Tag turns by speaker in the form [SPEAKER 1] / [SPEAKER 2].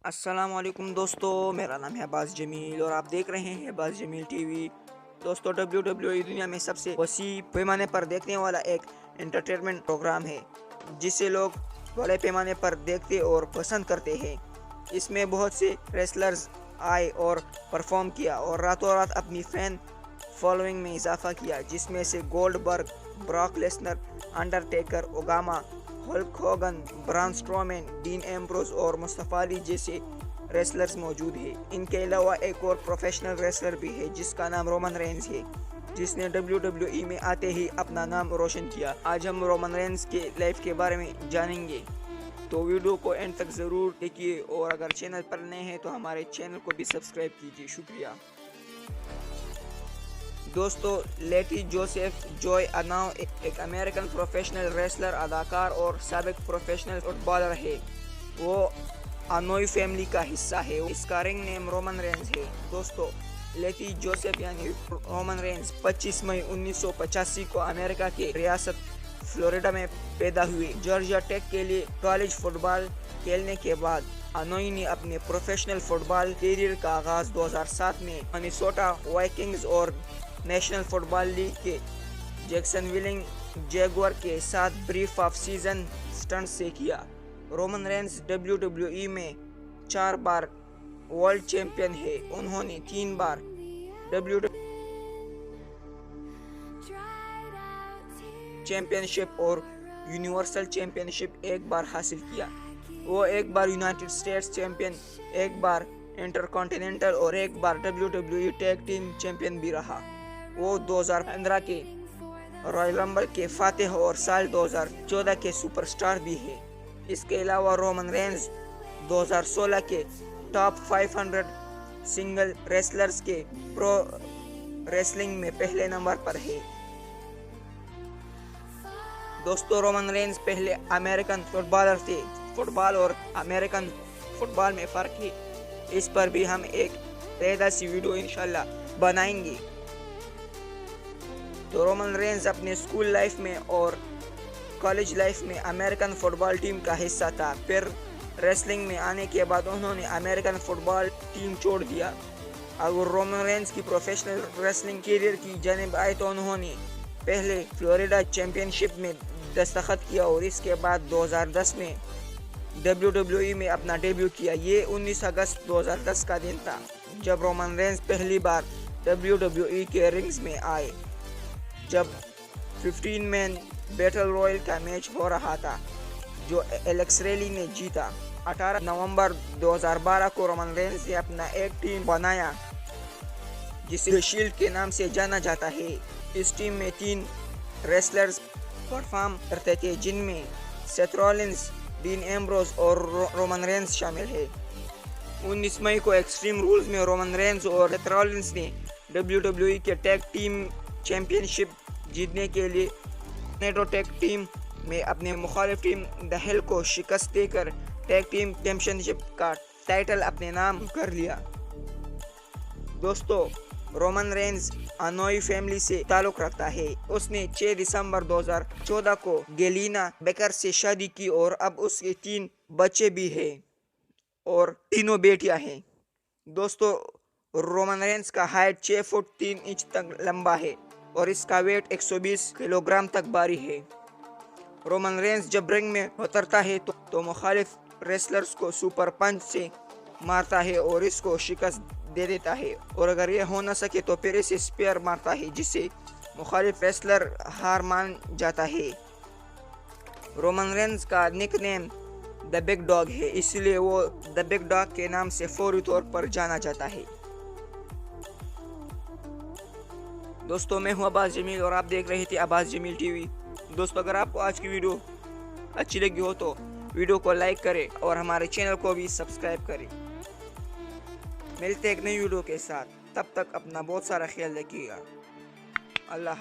[SPEAKER 1] अस्सलाम वालेकुम दोस्तों, मेरा नाम है अब्बास जमील और आप देख रहे हैं अब्बास जमील टीवी। दोस्तों, WWE दुनिया में सबसे वसी पैमाने पर देखने वाला एक एंटरटेनमेंट प्रोग्राम है जिसे लोग बड़े पैमाने पर देखते और पसंद करते हैं। इसमें बहुत से रेसलर्स आए और परफॉर्म किया और रातों रात अपनी फैन फॉलोइंग में इजाफा किया, जिसमें से गोल्डबर्ग, ब्रॉक लेसनर, अंडरटेकर, ओगामा, Hulk Hogan, Braun Strowman, Dean Ambrose और मुस्तफा अली जैसे रेसलर्स मौजूद हैं। इनके अलावा एक और प्रोफेशनल रेसलर भी है जिसका नाम रोमन रेंस है, जिसने WWE में आते ही अपना नाम रोशन किया। आज हम रोमन रेंस के लाइफ के बारे में जानेंगे, तो वीडियो को एंड तक ज़रूर देखिए और अगर चैनल पर नए हैं तो हमारे चैनल को भी सब्सक्राइब कीजिए। शुक्रिया। दोस्तों, लेटी जोसेफ जॉय अनाव एक अमेरिकन प्रोफेशनल रेसलर, अदाकार और साबिक प्रोफेशनल फुटबॉलर है। वो अनोई फैमिली का हिस्सा है। इसका रिंग नेम रोमन रेंस है। दोस्तों, लेटी जोसेफ यानी रोमन रेंस 25 मई 1985 को अमेरिका के रियासत फ्लोरिडा में पैदा हुए। जॉर्जिया टेक के लिए कॉलेज फुटबॉल खेलने के बाद अनोई ने अपने प्रोफेशनल फुटबॉल करियर का आगाज 2007 में मिनेसोटा वाइकिंग्स और नेशनल फुटबॉल लीग के जैक्सनविल जैगुआर के साथ ब्रीफ ऑफ सीजन स्टंट से किया। रोमन रेंस WWE में 4 बार वर्ल्ड चैंपियन है। उन्होंने 3 बार WWE चैंपियनशिप और यूनिवर्सल चैंपियनशिप एक बार हासिल किया। वो एक बार यूनाइटेड स्टेट्स चैंपियन, एक बार इंटरकॉन्टिनेंटल और एक बार WWE टैग टीम चैंपियन भी रहा। वो 2015 के रॉयल रंबल के फातिह और साल 2014 के सुपरस्टार भी है। इसके अलावा रोमन रेंस 2016 के टॉप 500 सिंगल रेसलर्स के प्रो रेसलिंग में पहले नंबर पर है। दोस्तों, रोमन रेंस पहले अमेरिकन फुटबॉलर थे। फुटबॉल और अमेरिकन फुटबॉल में फ़र्क है, इस पर भी हम एक पेदा सी वीडियो इंशाल्लाह बनाएंगे। तो रोमन रेंस अपने स्कूल लाइफ में और कॉलेज लाइफ में अमेरिकन फुटबॉल टीम का हिस्सा था। फिर रेसलिंग में आने के बाद उन्होंने अमेरिकन फुटबॉल टीम छोड़ दिया। अगर रोमन रेंस की प्रोफेशनल रेसलिंग करियर की जानिब आए तो उन्होंने पहले फ्लोरिडा चैंपियनशिप में दस्तखत किया और इसके बाद 2010 में WWE में अपना डेब्यू किया। ये 19 अगस्त 2010 का दिन था जब रोमन रेंस पहली बार WWE के रिंग्स में आए, जब 15 मैन बैटल रॉयल का मैच हो रहा था जो एलेक्स रेली ने जीता। 18 नवंबर 2012 को रोमन रेंस ने अपना एक टीम बनाया जिसे शील्ड के नाम से जाना जाता है। इस टीम में 3 रेसलर्स परफॉर्म करते थे, जिनमें सेथ रॉलिंस, डीन एम्ब्रोस और रोमन रेंस शामिल है। 19 मई को एक्सट्रीम रूल्स में रोमन रेंस और सेथ रॉलिंस ने WWE के टैग टीम चैंपियनशिप जीतने के लिए नेटो टैग टीम में अपने मुखालिफ टीम द हेल को शिकस्त देकर टैग टीम चैंपियनशिप का टाइटल अपने नाम कर लिया। दोस्तों, रोमन रेंस अनोई फैमिली से ताल्लुक रखता है। उसने 6 दिसंबर 2014 को गेलिना बेकर से शादी की और अब उसके 3 बच्चे भी हैं और तीनों बेटियां हैं। दोस्तों, रोमन रेंस का हाइट 6 फुट 3 इंच तक लंबा है और इसका वेट 120 किलोग्राम तक भारी है। रोमन रेंस जब रिंग में उतरता है तो मुखालिफ रेसलर्स को सुपर पंच से मारता है और इसको शिकस्त दे देता है, और अगर यह हो न सके तो फिर इसे स्पेयर मारता है, जिससे मुखालिफ रेसलर हार मान जाता है। रोमन रेंस का निकनेम द बिग डॉग है, इसलिए वो द बिग डॉग के नाम से फौरी तौर पर जाना जाता है। दोस्तों, मैं हूं अब्बास जमील और आप देख रहे थे अब्बास जमील टीवी। दोस्तों, अगर आपको आज की वीडियो अच्छी लगी हो तो वीडियो को लाइक करें और हमारे चैनल को भी सब्सक्राइब करें। मिलते हैं एक नई वीडियो के साथ, तब तक अपना बहुत सारा ख्याल रखिएगा। अल्लाह।